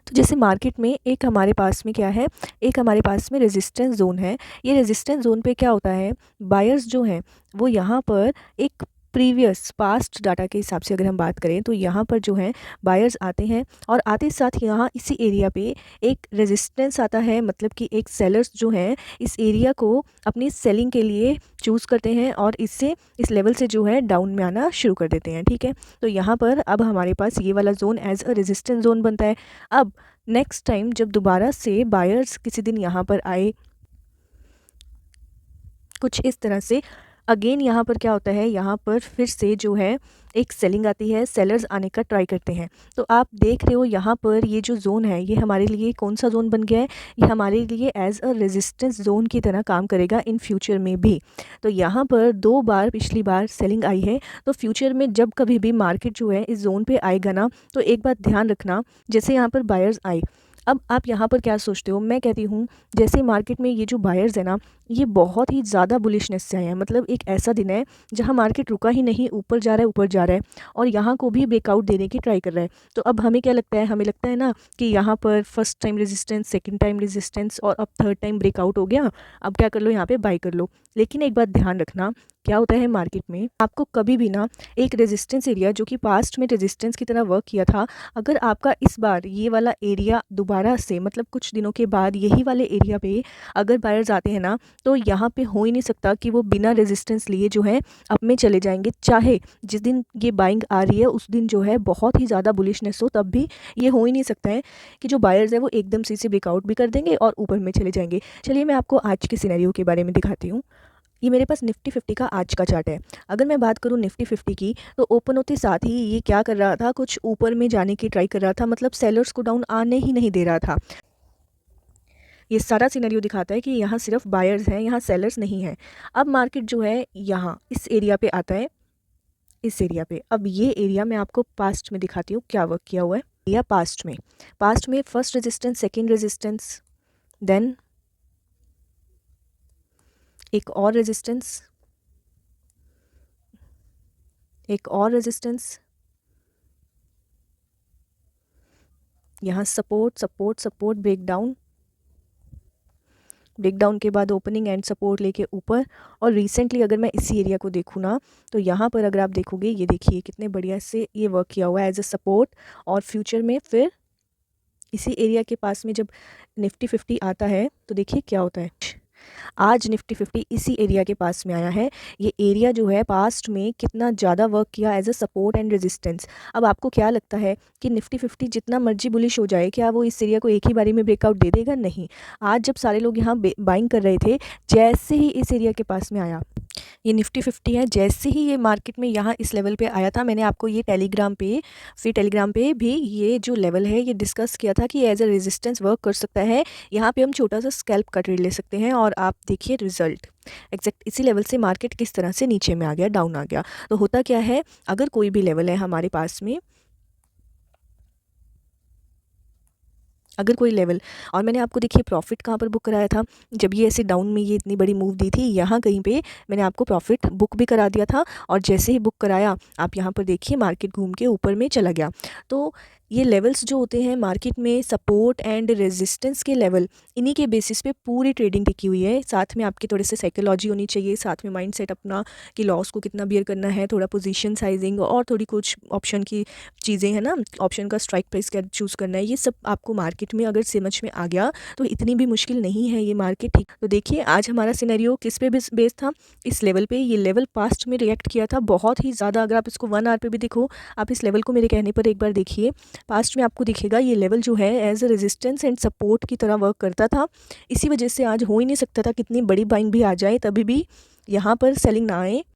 तो जैसे मार्केट में एक हमारे पास में क्या है, एक हमारे पास में रेजिस्टेंस जोन है। ये रेजिस्टेंस जोन पे क्या होता है, बायर्स जो हैं वो यहाँ पर एक प्रीवियस पास्ट डाटा के हिसाब से अगर हम बात करें तो यहाँ पर जो है बायर्स आते हैं और आते साथ यहाँ इसी एरिया पे एक रेजिस्टेंस आता है, मतलब कि एक सेलर्स जो हैं इस एरिया को अपनी सेलिंग के लिए चूज़ करते हैं और इससे इस लेवल से जो है डाउन में आना शुरू कर देते हैं। ठीक है, तो यहाँ पर अब हमारे पास ये वाला zone as a resistance zone बनता है। अब नेक्स्ट टाइम जब दोबारा से बायर्स किसी दिन यहाँ पर आए कुछ इस तरह से, अगेन यहाँ पर क्या होता है, यहाँ पर फिर से जो है एक सेलिंग आती है, सेलर्स आने का ट्राई करते हैं। तो आप देख रहे हो यहाँ पर ये जो जोन है ये हमारे लिए कौन सा जोन बन गया है, ये हमारे लिए एज अ रेजिस्टेंस जोन की तरह काम करेगा इन फ्यूचर में भी। तो यहाँ पर 2 बार पिछली बार सेलिंग आई है, तो फ्यूचर में जब कभी भी मार्केट जो है इस जोन पे आएगा ना, तो एक बात ध्यान रखना, जैसे यहाँ पर बायर्स आए, अब आप यहाँ पर क्या सोचते हो, मैं कहती हूँ जैसे मार्केट में ये जो बायर्स है ना ये बहुत ही ज़्यादा बुलिशनेस से आए हैं, मतलब एक ऐसा दिन है जहाँ मार्केट रुका ही नहीं, ऊपर जा रहा है ऊपर जा रहा है और यहाँ को भी ब्रेकआउट देने की ट्राई कर रहा है। तो अब हमें क्या लगता है, हमें लगता है ना कि यहाँ पर first time resistance, second time resistance और अब थर्ड टाइम ब्रेकआउट हो गया, अब क्या कर लो, यहाँ पे बाई कर लो। लेकिन एक बात ध्यान रखना, क्या होता है मार्केट में, आपको कभी भी ना एक रेजिस्टेंस एरिया जो कि पास्ट में रेजिस्टेंस की तरह वर्क किया था, अगर आपका इस बार ये वाला एरिया दोबारा से, मतलब कुछ दिनों के बाद यही वाले एरिया पे अगर बायर्स आते हैं ना, तो यहाँ पे हो ही नहीं सकता कि वो बिना रेजिस्टेंस लिए जो है अप में चले जाएंगे। चाहे जिस दिन ये बाइंग आ रही है उस दिन जो है बहुत ही ज़्यादा बुलिशनेस हो, तब भी ये हो ही नहीं सकता है कि जो बायर्स है वो एकदम से इसे ब्रेकआउट भी कर देंगे और ऊपर में चले जाएंगे। चलिए मैं आपको आज के सिनेरियो के बारे में दिखाती हूँ। ये मेरे पास निफ्टी 50 का आज का चार्ट है। अगर मैं बात करूँ निफ्टी 50 की, तो ओपन होते साथ ही ये क्या कर रहा था, कुछ ऊपर में जाने की ट्राई कर रहा था, मतलब सेलर्स को डाउन आने ही नहीं दे रहा था। ये सारा सिनेरियो दिखाता है कि यहाँ सिर्फ बायर्स हैं, यहाँ सेलर्स नहीं हैं। अब मार्केट जो है यहाँ इस एरिया पे आता है, इस एरिया पे। अब ये एरिया मैं आपको पास्ट में दिखाती हूँ क्या वर्क किया हुआ है। एरिया पास्ट में first resistance, second resistance, then एक और रेजिस्टेंस, एक और रेजिस्टेंस, यहाँ support support support, breakdown, breakdown के बाद ओपनिंग एंड सपोर्ट लेके ऊपर। और रिसेंटली अगर मैं इसी एरिया को देखूँ ना, तो यहाँ पर अगर आप देखोगे, ये देखिए कितने बढ़िया से ये वर्क किया हुआ है एज अ सपोर्ट। और फ्यूचर में फिर इसी एरिया के पास में जब निफ्टी 50 आता है तो देखिए क्या होता है। आज निफ्टी 50 इसी एरिया के पास में आया है। ये एरिया जो है पास्ट में कितना ज़्यादा वर्क किया as a support and resistance. अब आपको क्या लगता है कि निफ्टी 50 जितना मर्जी बुलिश हो जाए, क्या वो इस एरिया को एक ही बारी में ब्रेकआउट दे देगा? नहीं। आज जब सारे लोग यहाँ बाइंग कर रहे थे, जैसे ही इस एरिया के पास में आया ये निफ्टी 50 है, जैसे ही ये मार्केट में यहाँ इस लेवल पे आया था, मैंने आपको ये टेलीग्राम पे भी ये जो लेवल है ये डिस्कस किया था कि एज अ रेजिस्टेंस वर्क कर सकता है। यहाँ पे हम छोटा सा स्कैल्प का ट्रेड ले सकते हैं और आप देखिए रिजल्ट एग्जैक्ट इसी लेवल से मार्केट किस तरह से नीचे में आ गया, डाउन आ गया। तो होता क्या है, अगर कोई भी लेवल है हमारे पास में, अगर कोई लेवल, और मैंने आपको देखिए प्रॉफिट कहाँ पर बुक कराया था, जब ये ऐसे डाउन में ये इतनी बड़ी मूव दी थी, यहाँ कहीं पे मैंने आपको प्रॉफिट बुक भी करा दिया था। और जैसे ही बुक कराया, आप यहाँ पर देखिए मार्केट घूम के ऊपर में चला गया। तो ये लेवल्स जो होते हैं मार्केट में, सपोर्ट एंड रेजिस्टेंस के लेवल, इन्हीं के बेसिस पे पूरी ट्रेडिंग टिकी हुई है। साथ में आपकी थोड़े से साइकोलॉजी होनी चाहिए, साथ में माइंडसेट अपना कि लॉस को कितना बियर करना है, थोड़ा पोजीशन साइजिंग और थोड़ी कुछ ऑप्शन की चीज़ें हैं ना, ऑप्शन का स्ट्राइक प्राइस क्या चूज़ करना है, ये सब आपको मार्केट में अगर समझ में आ गया तो इतनी भी मुश्किल नहीं है ये मार्केट। ठीक, तो देखिए आज हमारा सिनेरियो किस पे बेस था, इस लेवल पे। ये लेवल पास्ट में रिएक्ट किया था बहुत ही ज़्यादा। अगर आप इसको 1 आवर पे भी देखो, आप इस लेवल को मेरे कहने पर एक बार देखिए, पास्ट में आपको दिखेगा ये लेवल जो है as a resistance and support की तरह वर्क करता था। इसी वजह से आज हो ही नहीं सकता था कितनी बड़ी बाइंग भी आ जाए तभी भी यहाँ पर सेलिंग ना आए।